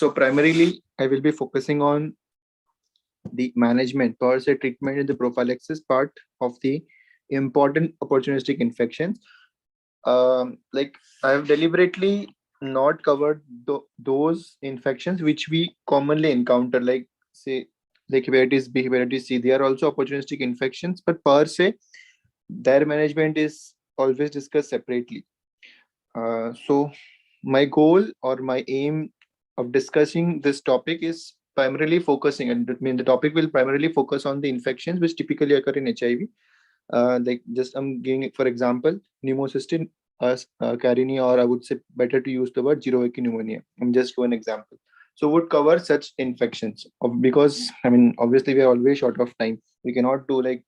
So primarily, I will be focusing on the management, per se treatment in the prophylaxis part of the important opportunistic infections. Like I have deliberately not covered those infections which we commonly encounter, like say like hepatitis B, hepatitis C. They are also opportunistic infections, but per se their management is always discussed separately. So my goal or my aim of discussing this topic is primarily focusing, and I mean the topic will primarily focus on the infections which typically occur in HIV. Like just I'm giving it for example, pneumocystin, carini, or I would say better to use the word Jirovecki pneumonia. I'm just one example. So would cover such infections because I mean obviously we are always short of time. We cannot do like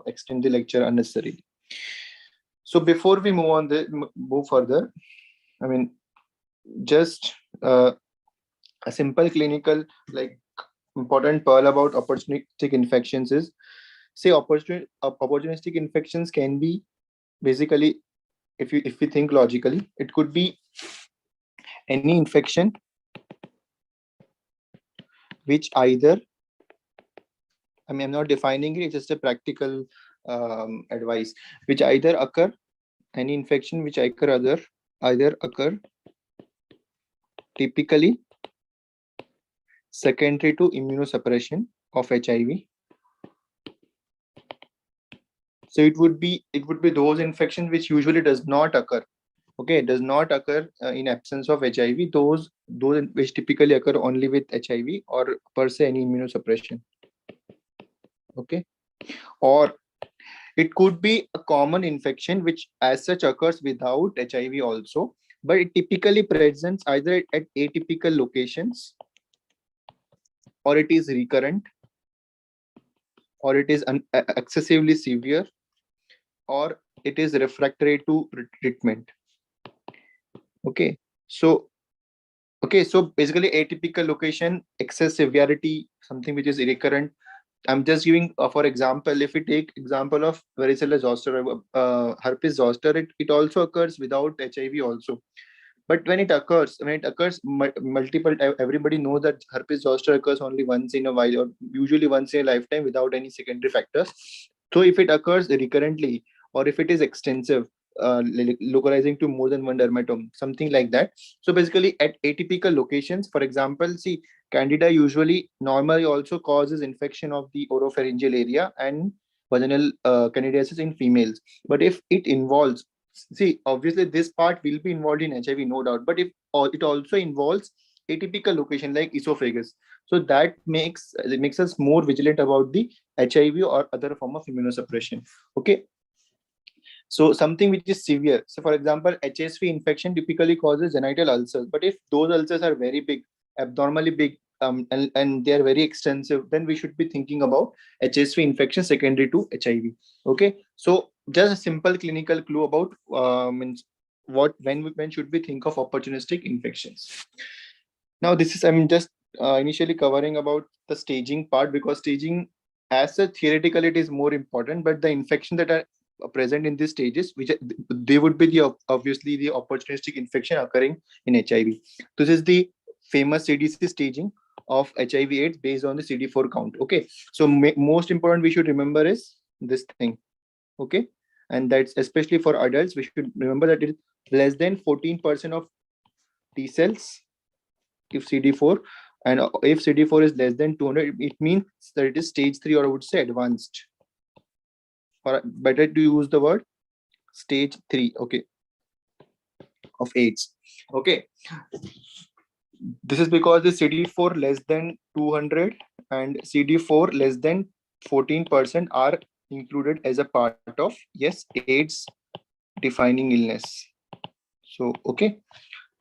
extend the lecture unnecessarily. So before we move further, I mean just a simple clinical like important pearl about opportunistic infections is, say opportunistic infections can be basically, if we think logically, it could be any infection which either, I mean I'm not defining it, it's just a practical advice, which either occur, any infection which either occur typically secondary to immunosuppression of HIV. So it would be those infections which usually does not occur. Okay, it does not occur in absence of HIV. Those which typically occur only with HIV or per se any immunosuppression. Okay, or it could be a common infection which as such occurs without HIV also, but it typically presents either at atypical locations, or it is recurrent, or it is excessively severe, or it is refractory to treatment. Okay, so basically atypical location, excess severity, something which is recurrent. I'm just giving for example, if we take example of varicella zoster, herpes zoster, it also occurs without HIV also. But when it occurs multiple time, everybody knows that herpes zoster occurs only once in a while, or usually once in a lifetime, without any secondary factors. So if it occurs recurrently, or if it is extensive, localizing to more than one dermatome, something like that. So basically at atypical locations, for example, see, candida usually normally also causes infection of the oropharyngeal area and vaginal candidiasis in females. But if it involves, see, obviously this part will be involved in HIV, no doubt, but if it also involves atypical location like esophagus, so that makes us more vigilant about the HIV or other form of immunosuppression. Okay, so something which is severe. So for example, HSV infection typically causes genital ulcers, but if those ulcers are very big, abnormally big, and they are very extensive, then we should be thinking about HSV infection secondary to HIV. Okay, so just a simple clinical clue about means what when should we think of opportunistic infections. Now this is, I'm just initially covering about the staging part, because staging as a theoretical it is more important, but the infection that are present in these stages, which they would be the obviously the opportunistic infection occurring in HIV. This is the famous CDC staging of HIV/AIDS based on the CD4 count. Okay, so most important we should remember is this thing. Okay, and that's especially for adults. We should remember that it is less than 14% of T cells if CD4, and if CD4 is less than 200, it means that it is stage 3, or I would say advanced, or better to use the word stage 3, okay, of AIDS. Okay, this is because the CD4 less than 200 and CD4 less than 14% are included as a part of, yes, AIDS defining illness. So okay,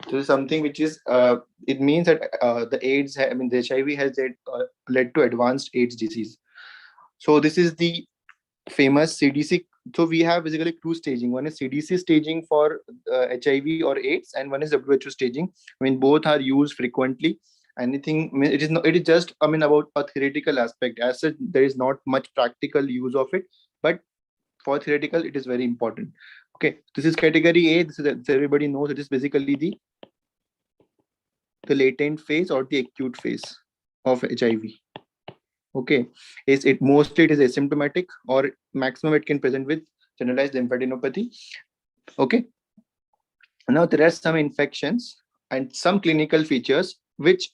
this is something which is it means that the AIDS, I mean the HIV has led to advanced AIDS disease. So this is the famous CDC. So we have basically two staging. One is CDC staging for HIV or AIDS, and one is WHO staging. I mean both are used frequently. Anything, I mean, it is not. It is just, I mean, about a theoretical aspect. As such, there is not much practical use of it, but for theoretical, it is very important. Okay, this is category A. This is everybody knows. It is basically the the latent phase or the acute phase of HIV. Okay, mostly it is asymptomatic, or maximum it can present with generalized lymphadenopathy. Okay, now there are some infections and some clinical features which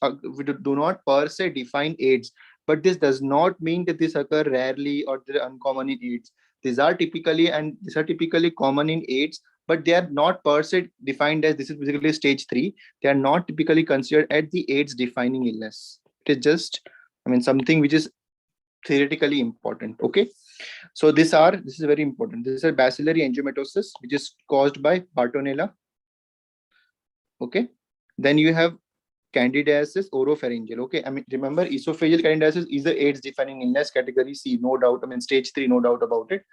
do not per se define AIDS, but this does not mean that this occur rarely or they're uncommon in AIDS. These are typically common in AIDS, but they are not per se defined as this is basically stage 3. They are not typically considered as the AIDS defining illness. It is just, something which is theoretically important. Okay, so this is very important. This is a bacillary angiomatosis which is caused by Bartonella. Okay, then you have candidiasis oropharyngeal. Okay, remember esophageal candidiasis is the AIDS defining illness, category C, no doubt. Stage 3, no doubt about it.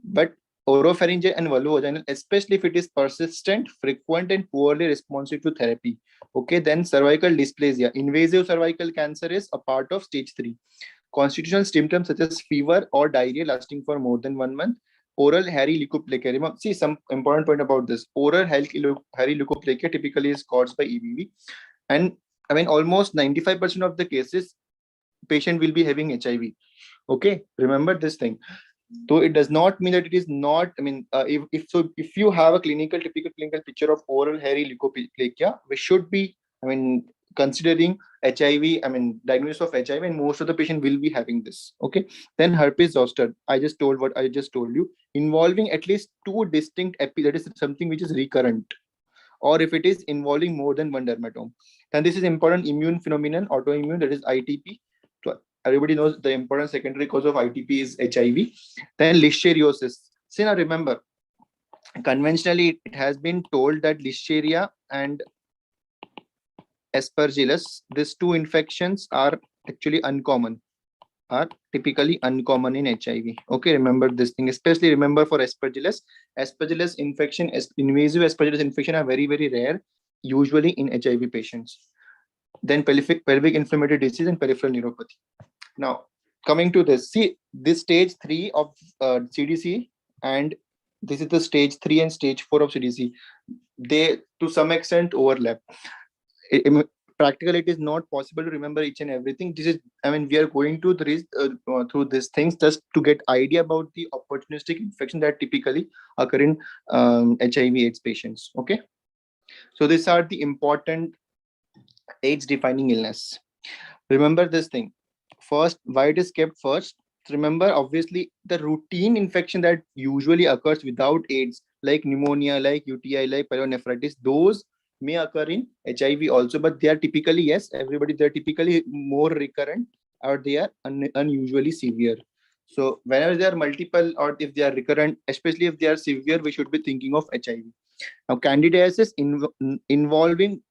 But oropharyngeal and vulvovaginal, especially if it is persistent, frequent, and poorly responsive to therapy. Okay, then cervical dysplasia, invasive cervical cancer is a part of stage 3. Constitutional symptoms such as fever or diarrhea lasting for more than 1 month. Oral hairy leukoplakia. See, some important point about this. Oral hairy leukoplakia typically is caused by EBV. And almost 95% of the cases, patient will be having HIV. Okay, remember this thing. So it does not mean that it is not. If you have a typical clinical picture of oral hairy leukoplakia, we should be, considering HIV, diagnosis of HIV, and most of the patient will be having this. Okay, then herpes zoster. I just told what I just told you, involving at least 2 distinct that is something which is recurrent, or if it is involving more than 1 dermatome. Then this is important immune phenomenon, autoimmune, that is ITP. So everybody knows the important secondary cause of ITP is HIV. Then listeriosis. See, now remember, conventionally it has been told that listeria and aspergillus, these 2 infections are actually typically uncommon in HIV. Okay, remember this thing, especially remember for aspergillus. Aspergillus infection, invasive aspergillus infection are very, very rare, usually in HIV patients. Then pelvic inflammatory disease and peripheral neuropathy. Now, coming to this, see, this stage 3 of CDC, and this is the stage 3 and stage 4 of CDC. They, to some extent, overlap. Practically, it is not possible to remember each and everything. This is, we are going to through these things just to get idea about the opportunistic infection that typically occur in HIV/AIDS patients. Okay, so these are the important AIDS defining illness. Remember this thing. First, why it is kept first. Remember, obviously, the routine infection that usually occurs without AIDS, like pneumonia, like UTI, like pyelonephritis, those may occur in HIV also, but they are typically, yes, they're typically more recurrent, or they are unusually severe. So whenever they are multiple, or if they are recurrent, especially if they are severe, we should be thinking of HIV. Now, candidiasis involving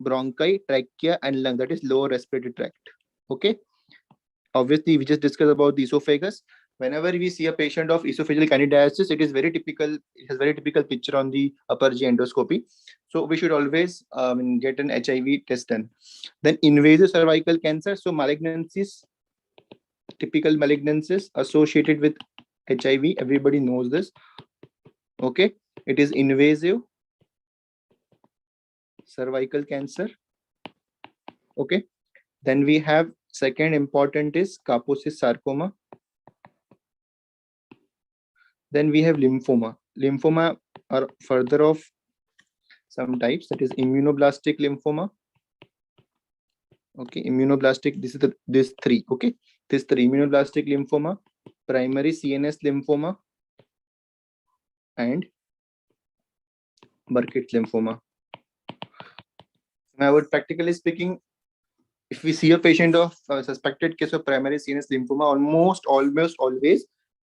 bronchi, trachea, and lung, that is lower respiratory tract. Okay, obviously we just discussed about the esophagus. Whenever we see a patient of esophageal candidiasis, it is very typical. It has very typical picture on the upper GI endoscopy. So we should always get an HIV test done. Then invasive cervical cancer. So malignancies, typical malignancies associated with HIV. Everybody knows this. Okay, it is invasive cervical cancer. Okay, then we have second important is Kaposis sarcoma. Then we have lymphoma. Lymphoma are further of some types, that is immunoblastic lymphoma. Okay, immunoblastic, this 3. Okay, this 3, immunoblastic lymphoma, primary CNS lymphoma, and Burkitt lymphoma. Now, practically speaking, if we see a patient of suspected case of primary CNS lymphoma, almost always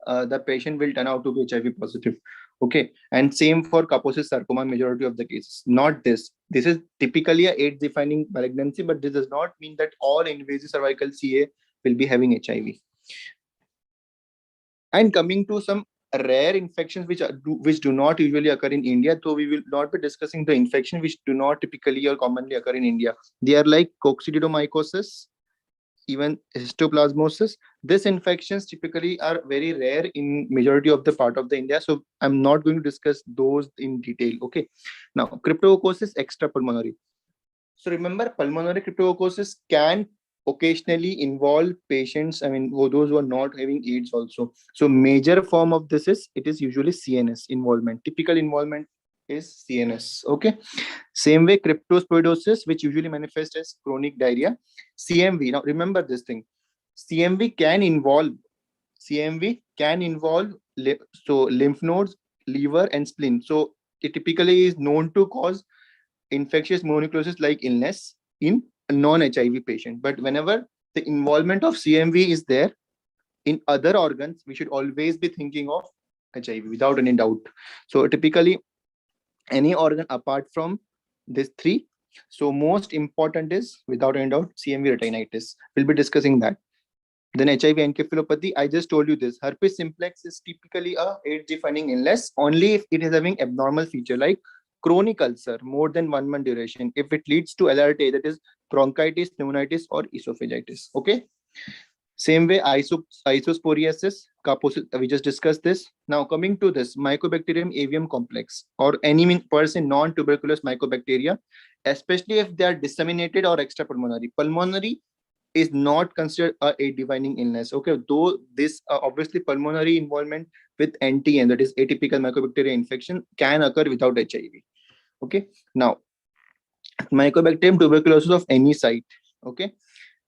the patient will turn out to be HIV positive. Okay, and same for Kaposis sarcoma, majority of the cases. Not this. This is typically a AIDS defining malignancy, but this does not mean that all invasive cervical CA will be having HIV. And coming to some rare infections which do not usually occur in India, so we will not be discussing the infection which do not typically or commonly occur in India. They are like coccidioidomycosis, even histoplasmosis. These infections typically are very rare in majority of the part of the India, so I'm not going to discuss those in detail. Okay, now cryptococcus extrapulmonary. So remember, pulmonary cryptococcosis can occasionally involve patients, those who are not having AIDS also. So major form of this is, it is usually CNS involvement. Typical involvement is CNS. Okay. Same way, cryptosporidiosis, which usually manifests as chronic diarrhea. CMV. Now remember this thing. CMV can involve lymph nodes, liver, and spleen. So it typically is known to cause infectious mononucleosis like illness in a non-HIV patient. But whenever the involvement of CMV is there in other organs, we should always be thinking of HIV without any doubt. So typically, any organ apart from these three. So most important is, without any doubt, CMV retinitis. We'll be discussing that. Then HIV encephalopathy, I just told you this. Herpes simplex is typically a AIDS-defining illness only if it is having abnormal feature like chronic ulcer, more than 1 month duration, if it leads to LRT, that is bronchitis, pneumonitis, or esophagitis. Okay. Same way, isosporiasis, we just discussed this. Now coming to this, Mycobacterium avium complex, or any person non-tuberculous mycobacteria, especially if they are disseminated or extrapulmonary. Pulmonary is not considered a defining illness. Okay, though this obviously pulmonary involvement with NTM, that is atypical mycobacteria infection, can occur without HIV. Okay, now Mycobacterium tuberculosis of any site. Okay,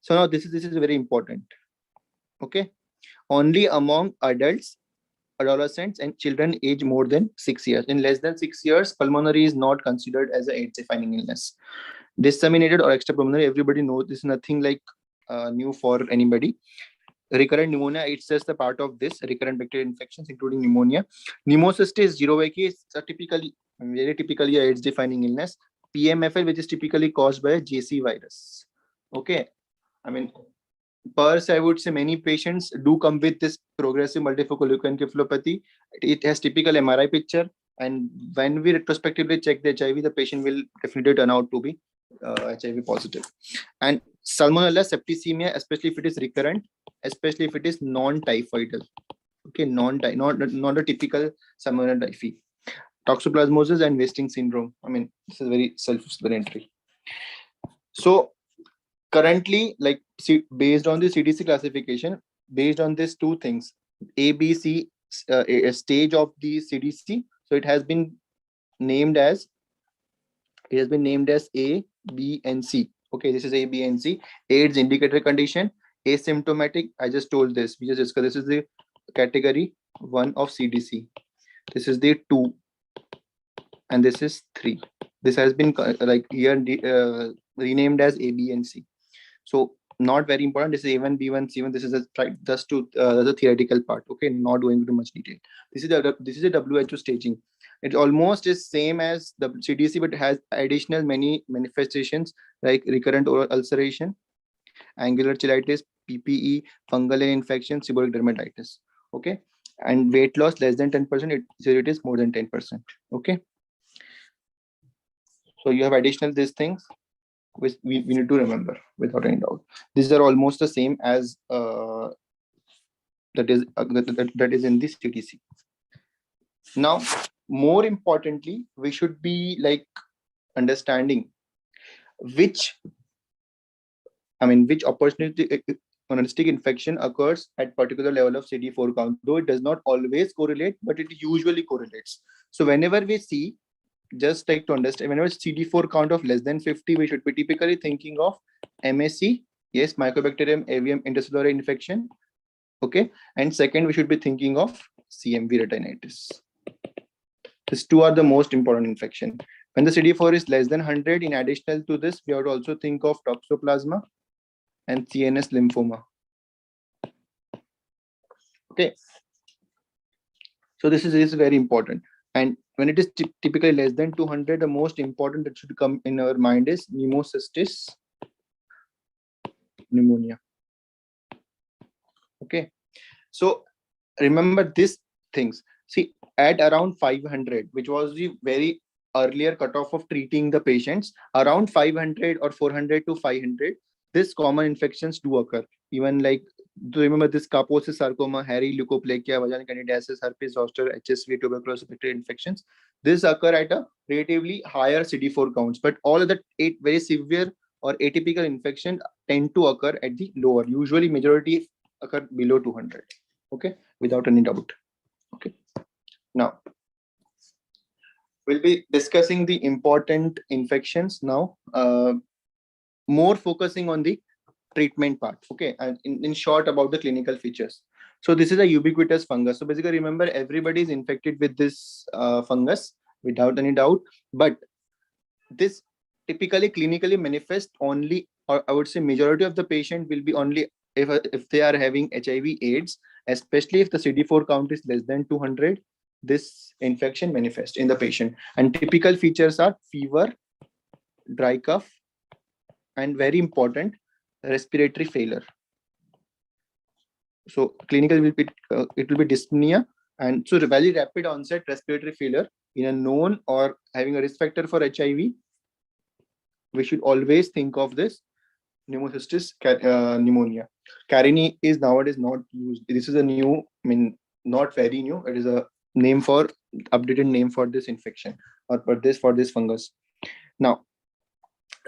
so now this is very important. Okay, only among adults, adolescents, and children age more than 6 years. In less than 6 years, pulmonary is not considered as a AIDS defining illness. Disseminated or extrapulmonary, everybody knows this is nothing like new for anybody. Recurrent pneumonia, it's just a part of this recurrent bacterial infections, including pneumonia. Pneumocystis jirovecii is very typically a AIDS defining illness. PMFL, which is typically caused by a JC virus. Okay, I would say many patients do come with this progressive multifocal leukoencephalopathy. It has typical MRI picture, and when we retrospectively check the HIV, the patient will definitely turn out to be HIV positive. And Salmonella septicemia, especially if it is recurrent, especially if it is non-typhoidal. Okay, not a typical Salmonella typhi. Toxoplasmosis and wasting syndrome. This is very self-explanatory. So currently, based on the CDC classification, based on these two things, A, B, C, a stage of the CDC. So it has been named as A, B, and C. Okay, this is A, B, and C. AIDS indicator condition, asymptomatic. I just told this. We just discussed. This is the category 1 of CDC. This is the 2, and this is 3. This has been renamed as A, B, and C. So not very important. This is A1, B1, C1. This is just to the theoretical part. Okay, not going into much detail. This is a WHO staging. It almost is same as the CDC, but has additional many manifestations like recurrent oral ulceration, angular cheilitis, PPE, fungal infection, seborrheic dermatitis. Okay, and weight loss less than 10%. It is more than 10%. Okay, so you have additional these things which we need to remember without any doubt. These are almost the same as that is in the CDC. Now, more importantly, we should be understanding which opportunistic infection occurs at particular level of CD4 count, though it does not always correlate, but it usually correlates. So whenever we see, just to understand, whenever CD4 count of less than 50, we should be typically thinking of MAC, yes, Mycobacterium avium intercellular infection. Okay, and second, we should be thinking of CMV retinitis. These two are the most important infection. When the CD4 is less than 100, in additional to this, we have to also think of toxoplasma and CNS lymphoma. Okay, so this is very important. And when it is typically less than 200, the most important that should come in our mind is pneumocystis pneumonia. Okay, so remember these things. See, at around 500, which was the very earlier cutoff of treating the patients, around 500 or 400 to 500, this common infections do occur. Even do remember this Kaposi sarcoma, hairy leukoplakia, vaginal candidiasis, herpes zoster, HSV, tuberculosis, bacterial infections. This occur at a relatively higher CD4 counts, but all of the very severe or atypical infection tend to occur at the lower. Usually, majority occur below 200. Okay, without any doubt. Okay, now we'll be discussing the important infections now. More focusing on the treatment part. Okay, and in short about the clinical features. So this is a ubiquitous fungus. So basically, remember, everybody is infected with this fungus without any doubt, but this typically clinically manifest only, or I would say majority of the patient will be only if they are having HIV/AIDS, especially if the CD4 count is less than 200. This infection manifests in the patient, and typical features are fever, dry cough, and very important, respiratory failure. So clinical will be it will be dyspnea, and so the very rapid onset respiratory failure in a known or having a risk factor for HIV. We should always think of this pneumocystis pneumonia. Carini is nowadays not used. This is a new, I mean, not very new. It is a name for updated name for this infection or for this fungus. Now,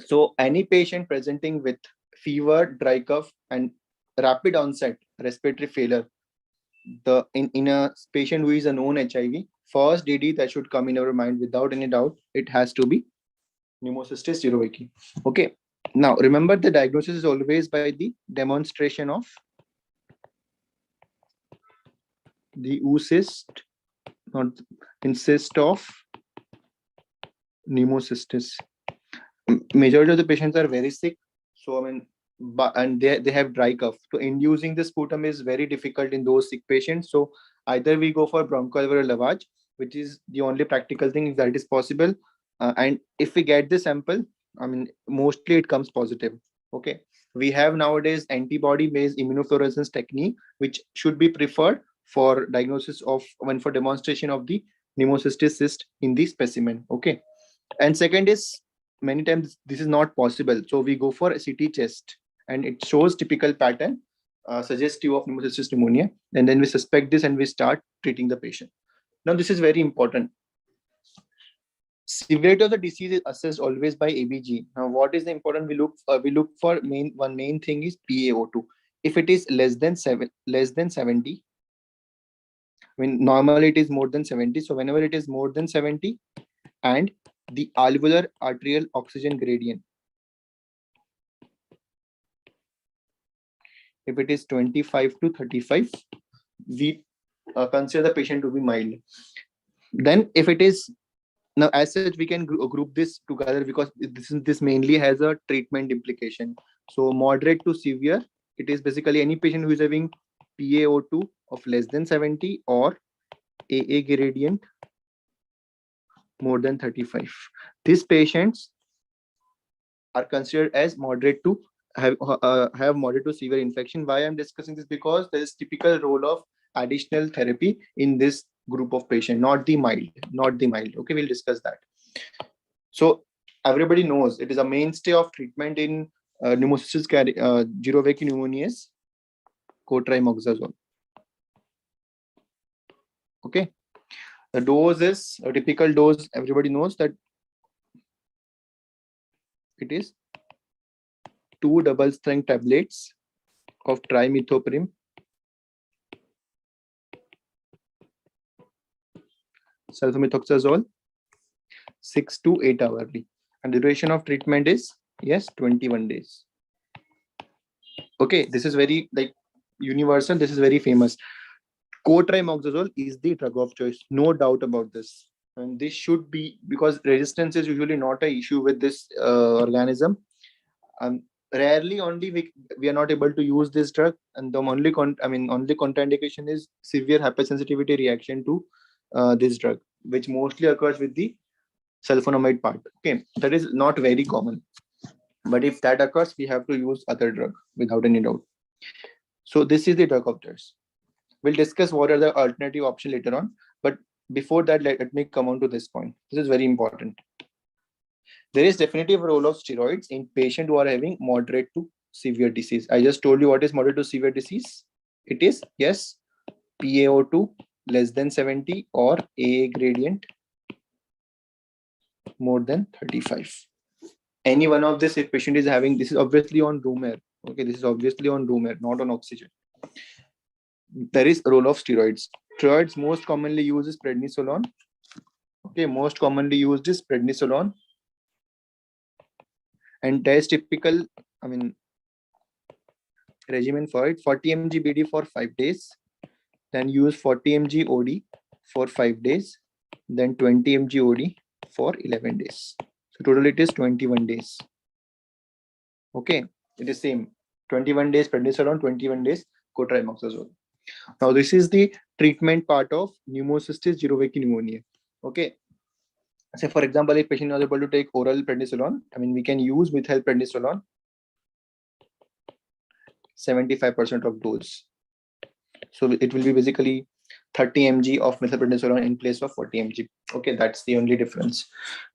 so any patient presenting with fever, dry cough, and rapid onset respiratory failure, in a patient who is a known HIV, first DD that should come in our mind without any doubt, it has to be pneumocystis jirovecii. Okay. Now remember, the diagnosis is always by the demonstration of the oocyst, not insist of pneumocystis. Majority of the patients are very sick, so I mean, and they have dry cough. So inducing the sputum is very difficult in those sick patients. So either we go for bronchoalveolar lavage, which is the only practical thing if that is possible, and if we get the sample, I mean, mostly it comes positive. Okay, we have nowadays antibody-based immunofluorescence technique, which should be preferred for diagnosis of when for demonstration of the pneumocystis cyst in the specimen. Okay, and second is, many times this is not possible, so we go for a CT chest, and it shows typical pattern suggestive of pneumocystis pneumonia, and then we suspect this and we start treating the patient. Now this is very important. Severity of the disease is assessed always by ABG. Now what is the important? We look for main thing is PaO2. If it is less than 70, I mean, normally it is more than 70. So whenever it is more than 70, and the alveolar arterial oxygen gradient, if it is 25 to 35, we consider the patient to be mild. Then if it is, now as such we can group this together because this mainly has a treatment implication. So moderate to severe, it is basically any patient who is having PaO2 of less than 70 or AA gradient more than 35. These patients are considered as moderate to have moderate to severe infection. Why I'm discussing this? Because there is typical role of additional therapy in this group of patient, not the mild. Okay, we'll discuss that. So everybody knows it is a mainstay of treatment in pneumocystis jirovecii pneumonia is cotrimoxazole. Okay, the dose is a typical dose. Everybody knows that it is 2 double strength tablets of trimethoprim, sulfamethoxazole, 6 to 8 hourly, and the duration of treatment is 21 days. Okay, this is very like universal. This is very famous. Cotrimoxazole is the drug of choice, no doubt about this. And this should be, because resistance is usually not an issue with this organism. Rarely only we are not able to use this drug, and the only contraindication is severe hypersensitivity reaction to this drug, which mostly occurs with the sulfonamide part. Okay, that is not very common, but if that occurs, we have to use other drug without any doubt. So this is the drug of choice. We'll discuss what are the alternative options later on, but before that, let me come on to this point. This is very important. There is definitely a role of steroids in patients who are having moderate to severe disease. I just told you what is moderate to severe disease. It is, yes, PaO2 less than 70 or AA gradient more than 35. Any one of this, if patient is having, this is obviously on room air. Okay, this is obviously on room air, not on oxygen. There is a role of steroids. Steroids most commonly used is prednisolone. Okay, most commonly used is prednisolone. And there is typical, regimen for it: 40 mg BD for 5 days, then use 40 mg OD for 5 days, then 20 mg OD for 11 days. So total it is 21 days. Okay, it is same. 21 days prednisolone, 21 days cotrimoxazole. Now this is the treatment part of pneumocystis jirovecii pneumonia. Okay. Say for example, if patient is able to take oral prednisolone, we can use methyl prednisolone 75% of dose. So it will be basically 30 mg of methylprednisolone in place of 40 mg. Okay, that's the only difference.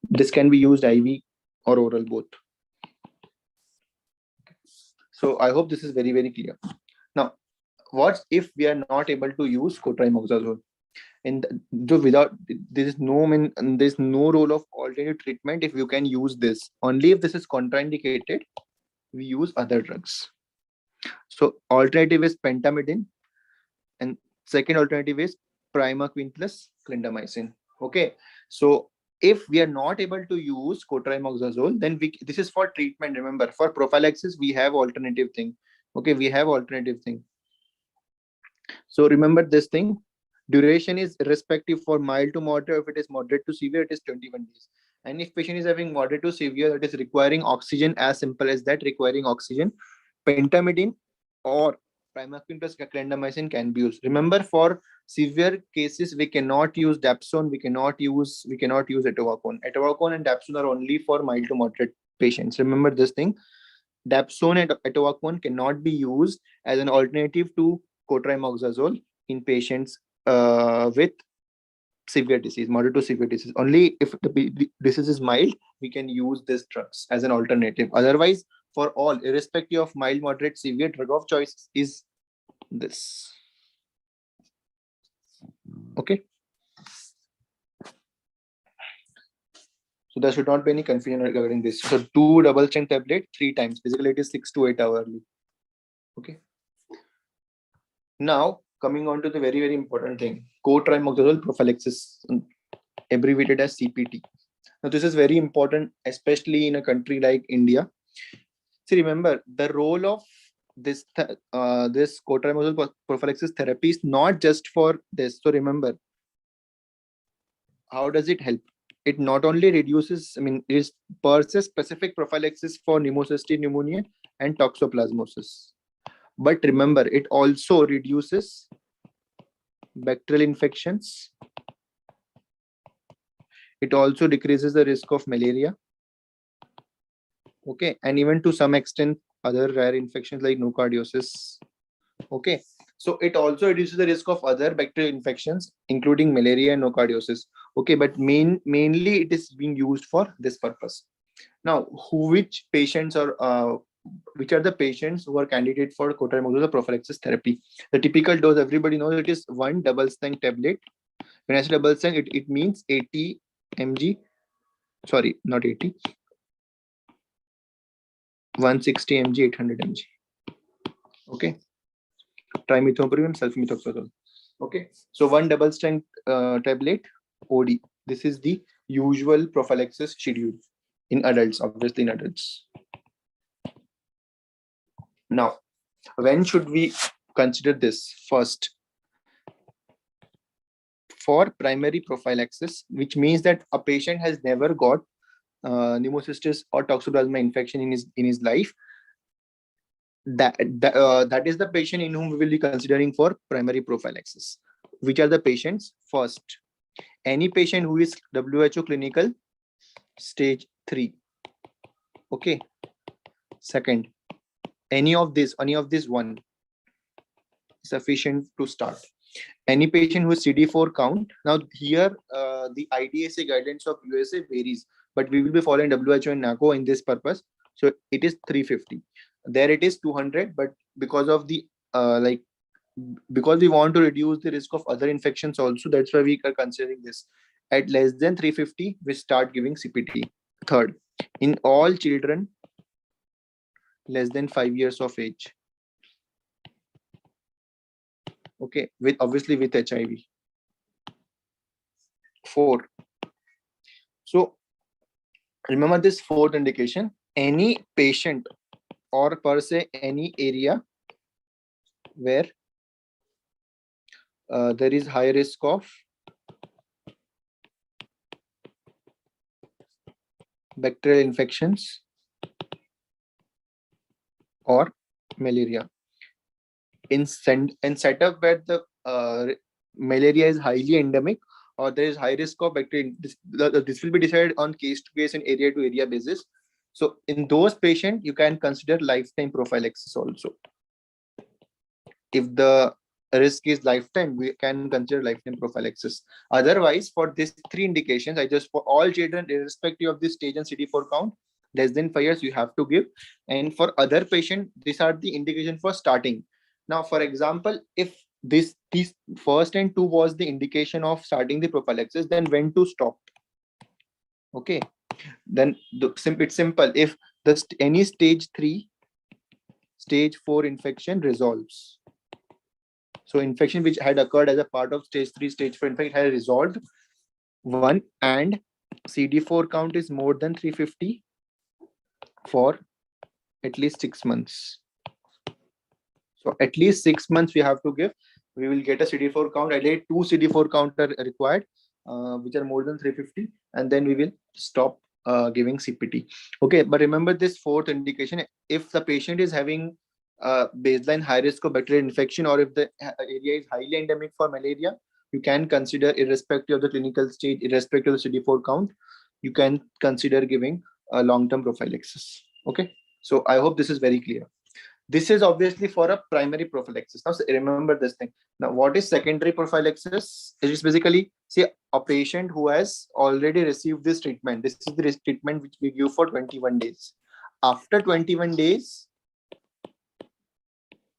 This can be used IV or oral both. So I hope this is very, very clear. Now, what if we are not able to use cotrimoxazole? And without, there's no role of alternative treatment if you can use this. Only if this is contraindicated, we use other drugs. So alternative is pentamidine, and second alternative is primaquine plus clindamycin. Okay, so if we are not able to use cotrimoxazole, then this is for treatment. Remember, for prophylaxis we have alternative thing. Okay, we have alternative thing. So remember this thing. Duration is irrespective. For mild to moderate. If it is moderate to severe, it is 21 days. And if patient is having moderate to severe, that is requiring oxygen, as simple as that, requiring oxygen, pentamidine or primaquine plus clindamycin can be used. Remember, for severe cases, we cannot use dapsone, we cannot use etowacone. Etowacone and dapsone are only for mild to moderate patients. Remember this thing. Dapsone and etowacone cannot be used as an alternative to cotrimoxazole in patients with severe disease, moderate to severe disease. Only if the disease is mild, we can use these drugs as an alternative. Otherwise, for all, irrespective of mild, moderate, severe, drug of choice is this. Okay. So there should not be any confusion regarding this. So 2 double strength tablet 3 times. Basically, it is 6 to 8 hourly. Okay. Now coming on to the very, very important thing: cotrimoxazole prophylaxis, abbreviated as CPT. Now this is very important, especially in a country like India. See, remember the role of this cotrimoxazole prophylaxis therapy is not just for this. So remember, how does it help? It not only reduces, it is per se specific prophylaxis for pneumocystis pneumonia and toxoplasmosis. But remember, it also reduces bacterial infections. It also decreases the risk of malaria. Okay, and even to some extent other rare infections like nocardiosis. Okay, so it also reduces the risk of other bacterial infections, including malaria and nocardiosis. Okay, but mainly it is being used for this purpose. Now, which patients are which are the patients who are candidate for cotrimoxazole prophylaxis therapy? The typical dose, everybody knows, it is 1 double strength tablet. When I say double strength, it means 80 mg. Sorry, not 80. 160 mg, 800 mg. Okay. Trimethoprim, sulfamethoxazole. Okay. So 1 double strength tablet OD. This is the usual prophylaxis schedule in adults, obviously in adults. Now, when should we consider this? First, for primary prophylaxis, which means that a patient has never got pneumocystis or toxoplasma infection in his life. That is the patient in whom we will be considering for primary prophylaxis. Which are the patients? First, any patient who is WHO clinical stage 3. Okay. Second, any of this one sufficient to start. Any patient who is CD4 count. Now here the IDSA guidance of USA varies, but we will be following WHO and NACO in this purpose. So it is 350. There it is 200, but because of the because we want to reduce the risk of other infections also, that's why we are considering this. At less than 350, we start giving CPT. Third, in all children less than 5 years of age. Okay, with obviously with HIV. 4. So remember this fourth indication, any patient or per se any area where there is high risk of bacterial infections or malaria. In setup where the malaria is highly endemic or there is high risk of bacterial, this will be decided on case to case and area to area basis. So in those patients, you can consider lifetime prophylaxis also. If the risk is lifetime, we can consider lifetime prophylaxis. Otherwise, for these 3 indications, I just for all children, irrespective of the stage and CD4 count, less than 5 years, you have to give. And for other patient, these are the indication for starting. Now, for example, if these first and 2 was the indication of starting the prophylaxis, then when to stop? Okay, then it's simple. If any stage 3, stage 4 infection resolves. So infection which had occurred as a part of stage 3, stage 4 infection had resolved. 1 and CD4 count is more than 350 for at least 6 months. So at least 6 months we have to give. We will get a CD4 count. Ideally 2 CD4 count are required, which are more than 350, and then we will stop giving CPT. Okay, but remember this fourth indication. If the patient is having baseline high risk of bacterial infection, or if the area is highly endemic for malaria, you can consider, irrespective of the clinical stage, irrespective of the CD4 count, you can consider giving a long-term prophylaxis. Okay, so I hope this is very clear. This is obviously for a primary prophylaxis. Now remember this thing. Now what is secondary prophylaxis? It is basically, say, a patient who has already received this treatment. This is the treatment which we give for 21 days. After 21 days,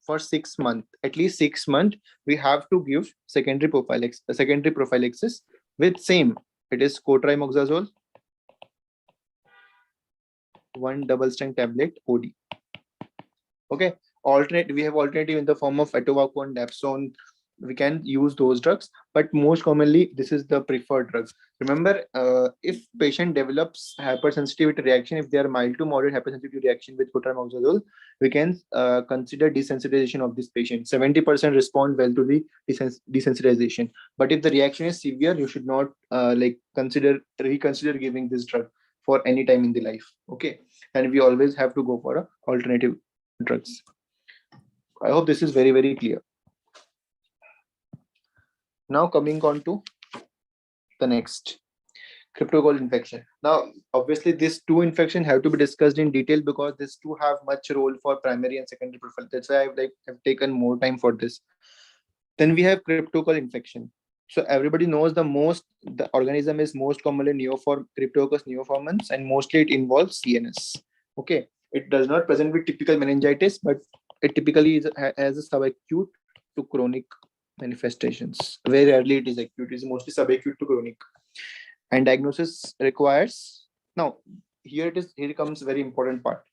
for 6 months, at least 6 months, we have to give secondary prophylaxis with same. It is cotrimoxazole, 1 double strength tablet OD. Okay, we have alternative in the form of atovaquone, dapsone. We can use those drugs, but most commonly this is the preferred drugs. Remember, if patient develops hypersensitivity reaction, if they are mild to moderate hypersensitivity reaction with cotrimoxazole, we can consider desensitization of this patient. 70% respond well to the desensitization, but if the reaction is severe, you should not reconsider giving this drug for any time in the life. Okay, and we always have to go for a alternative drugs. I hope this is very, very clear. Now coming on to the next, cryptococcal infection. Now, obviously, these 2 infections have to be discussed in detail because these 2 have much role for primary and secondary prophylaxis. That's why I've taken more time for this. Then we have cryptococcal infection. So everybody knows the organism is most commonly Cryptococcus neoformans, and mostly it involves CNS. Okay, it does not present with typical meningitis, but it typically has a subacute to chronic manifestations. Very rarely it is acute. It is mostly subacute to chronic. And diagnosis requires, now here comes very important part.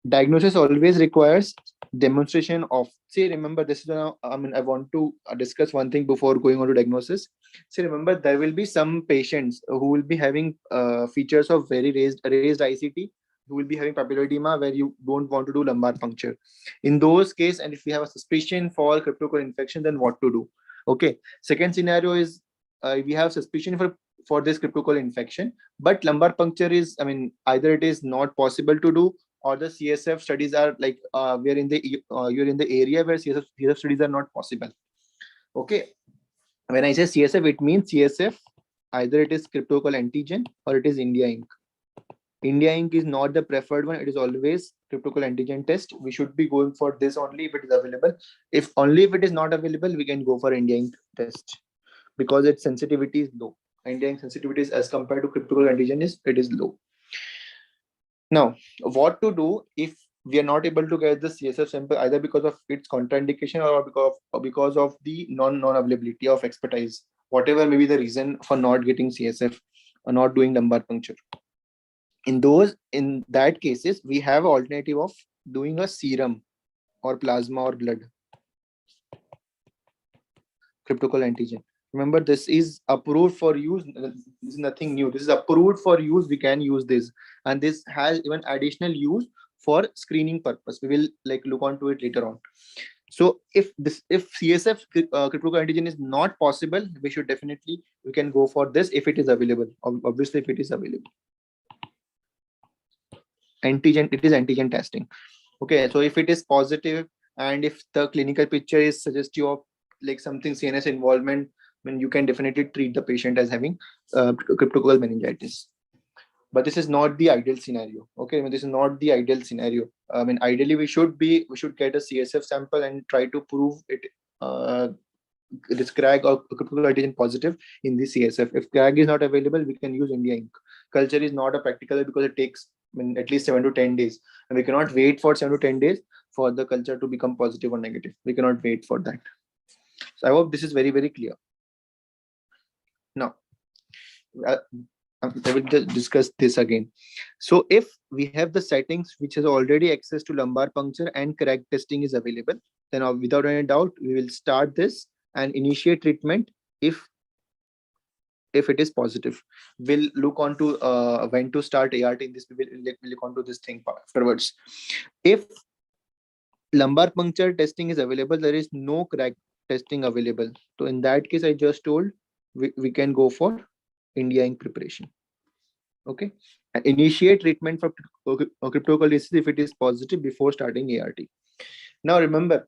Diagnosis always requires demonstration of, see, remember this is I want to discuss one thing before going on to diagnosis. See, remember there will be some patients who will be having features of very raised ICT, who will be having papilloedema where you don't want to do lumbar puncture. In those cases, and if we have a suspicion for cryptococcal infection, then what to do? Okay, second scenario is we have suspicion for this cryptococcal infection, but lumbar puncture is, either it is not possible to do, or the CSF studies are like you're in the area where CSF studies are not possible. Okay, when I say CSF, it means CSF, either it is cryptococcal antigen or it is India Inc. India Inc is not the preferred one. It is always cryptococcal antigen test. We should be going for this only if it is available. If it is not available, we can go for India Inc test because its sensitivity is low. India Inc sensitivity is, as compared to cryptococcal antigen, it is low. Now, what to do if we are not able to get the CSF sample, either because of its contraindication or because of the non-availability of expertise? whatever may be the reason for not getting CSF or not doing lumbar puncture. In that cases, we have an alternative of doing a serum or plasma or blood, cryptocurrency antigen. Remember, this is approved for use. This is nothing new. This is approved for use. We can use this, and this has even additional use for screening purpose. We will like look onto it later on. So if CSF cryptocurrency antigen is not possible, we can go for this if it is available. Obviously, if it is available. Antigen, it is antigen testing. Okay, so if it is positive and if the clinical picture is suggestive of like something CNS involvement, then you can definitely treat the patient as having cryptococcal meningitis. But this is not the ideal scenario. Okay, I mean, this is not the ideal scenario. I mean, ideally we should get a CSF sample and try to prove it this CRAG or cryptococcal antigen positive in the CSF. If CRAG is not available, we can use India ink. Culture is not a practical because it takes at least 7 to 10 days, and we cannot wait for 7 to 10 days for the culture to become positive or negative. We cannot wait for that. So I hope this is very, very clear. Now, I will just discuss this again. So if we have the settings which has already access to lumbar puncture and CRAG testing is available, then without any doubt, we will start this and initiate treatment if it is positive. We'll look on to when to start ART in this. We'll look on to this thing afterwards. If lumbar puncture testing is available, there is no CRAG testing available. So in that case, I just told we can go for India ink preparation. Okay, and initiate treatment for cryptococcal disease if it is positive before starting ART. Now remember,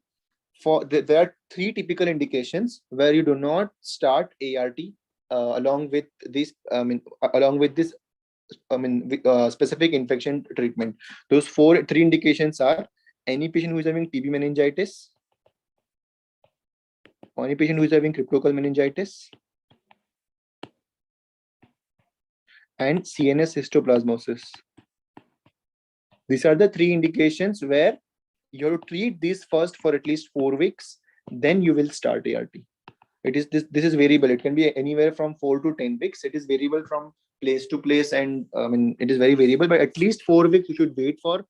there are 3 typical indications where you do not start ART along with this. Specific infection treatment. Those 3 indications are any patient who is having TB meningitis, any patient who is having cryptococcal meningitis, and CNS histoplasmosis. These are the 3 indications where you have to treat these first for at least 4 weeks, then you will start ART. It is this is variable. It can be anywhere from 4 to 10 weeks. It is variable from place to place, and it is very variable. But at least 4 weeks you should wait for.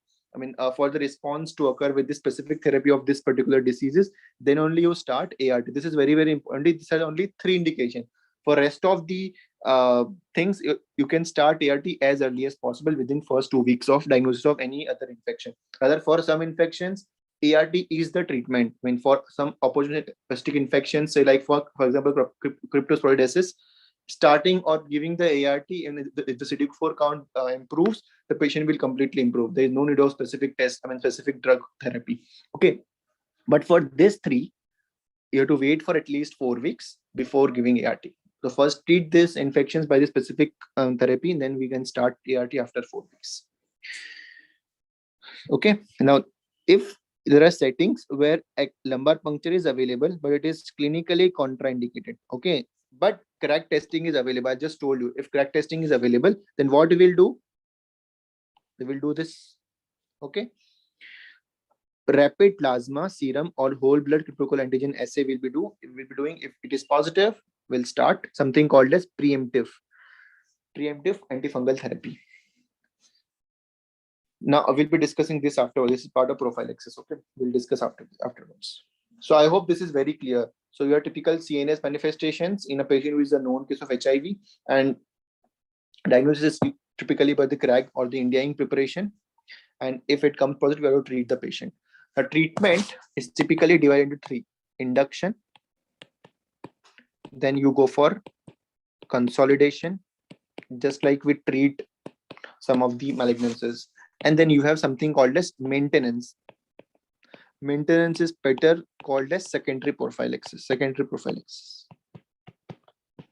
For the response to occur with the specific therapy of this particular diseases. Then only you start ART. This is very, very important. These are only 3 indications. For rest of the things, you can start ART as early as possible within first 2 weeks of diagnosis of any other infection. Rather, for some infections, ART is the treatment. For some opportunistic infections, say like for example, cryptosporidiosis, starting or giving the ART, and if the CD4 count improves, the patient will completely improve. There is no need of specific test, specific drug therapy. Okay, but for this 3, you have to wait for at least 4 weeks before giving ART. So first treat these infections by the specific therapy, and then we can start ART after 4 weeks. Okay, now if there are settings where lumbar puncture is available, but it is clinically contraindicated. Okay, but CRAG testing is available. I just told you, if CRAG testing is available, then what we will do? We will do this. Okay, rapid plasma, serum, or whole blood cryptococcal antigen assay will be doing. If it is positive, we'll start something called as preemptive antifungal therapy. Now we'll be discussing this afterwards. This is part of prophylaxis. Okay, we'll discuss afterwards. So I hope this is very clear. So your typical CNS manifestations in a patient who is a known case of HIV, and diagnosis is typically by the CRAG or the India ink preparation. And if it comes positive, we have to treat the patient. The treatment is typically divided into 3: induction, then you go for consolidation, just like we treat some of the malignancies, and then you have something called as maintenance. Maintenance is better called as secondary prophylaxis.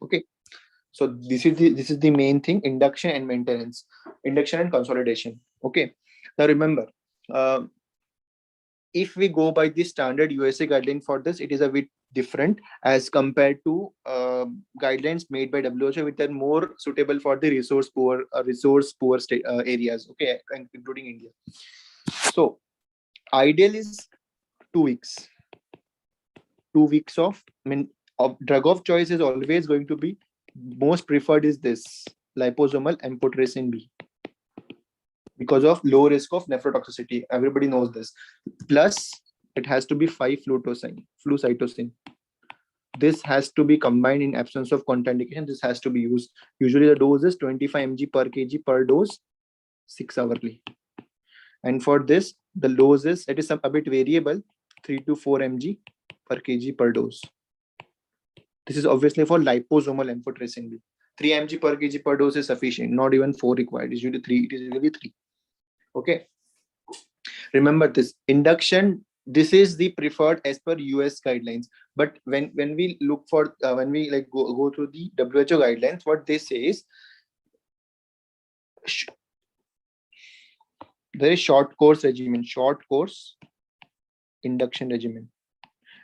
Okay, so this is the main thing: induction and maintenance, induction and consolidation. Okay, now remember, if we go by the standard USA guideline for this, it is a bit different as compared to guidelines made by WHO, which are more suitable for the resource poor areas. Okay, including India. So ideal is 2 weeks. 2 weeks of drug of choice is always going to be, most preferred is this liposomal amphotericin B, because of low risk of nephrotoxicity. Everybody knows this. Plus, it has to be 5-flucytosine. This has to be combined in absence of contraindication. This has to be used. Usually the dose is 25 mg per kg per dose, 6 hourly. And for this, the dose is, it is a bit variable, 3 to 4 mg per kg per dose. This is obviously for liposomal amphotericin B. 3 mg per kg per dose is sufficient. Not even 4 required. It's usually 3. It is usually 3. Okay. Remember this induction. This is the preferred as per US guidelines. But when we look for when we like go through the WHO guidelines, what they say is there is short course regimen, short course induction regimen,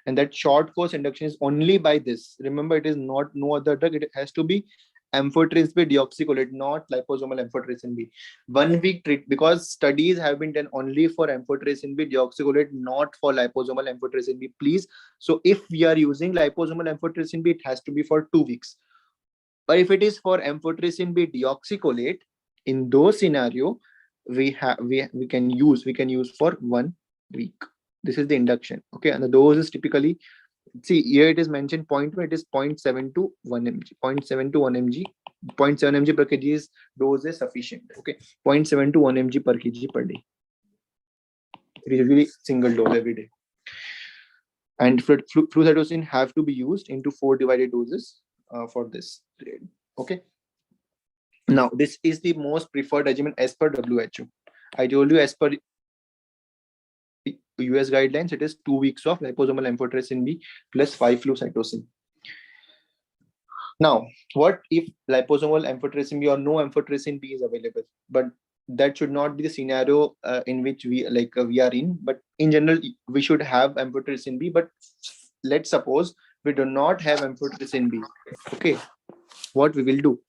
and that short course induction is only by this. Remember, it is not no other drug. It has to be amphotericin B deoxycholate, not liposomal amphotericin B. 1 week treat, because studies have been done only for amphotericin B deoxycholate, not for liposomal amphotericin B. Please. So if we are using liposomal amphotericin B, it has to be for 2 weeks. But if it is for amphotericin B deoxycholate, in those scenario, we can use for 1 week. This is the induction. Okay, and the dose is typically, see here it is mentioned 0.1, it is 0.7 to 1 mg, 0.7 to 1 mg, 0.7 mg per kg is dose is sufficient. Okay, 0.7 to 1 mg per kg per day. It is usually single dose every day. And flucytosine have to be used into 4 divided doses for this. Okay. Now this is the most preferred regimen as per WHO. I told you as per US guidelines, it is 2 weeks of liposomal amphotericin B plus 5-flucytosine. Now, what if liposomal amphotericin B or no amphotericin B is available? But that should not be the scenario in which we are in. But in general, we should have amphotericin B. But let's suppose we do not have amphotericin B. Okay, what we will do?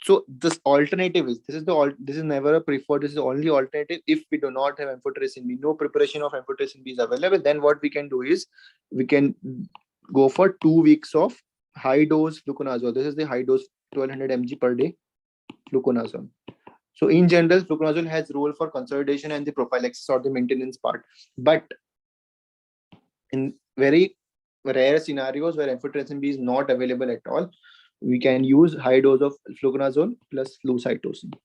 So this alternative is, this is never a preferred, this is only alternative. If we do not have amphotericin B, no preparation of amphotericin B is available, then what we can do is we can go for 2 weeks of high dose fluconazole. This is the high dose 1200 mg per day fluconazole. So in general, fluconazole has role for consolidation and the prophylaxis or the maintenance part. But in very rare scenarios where amphotericin B is not available at all, we can use high dose of fluconazole plus flucytosine.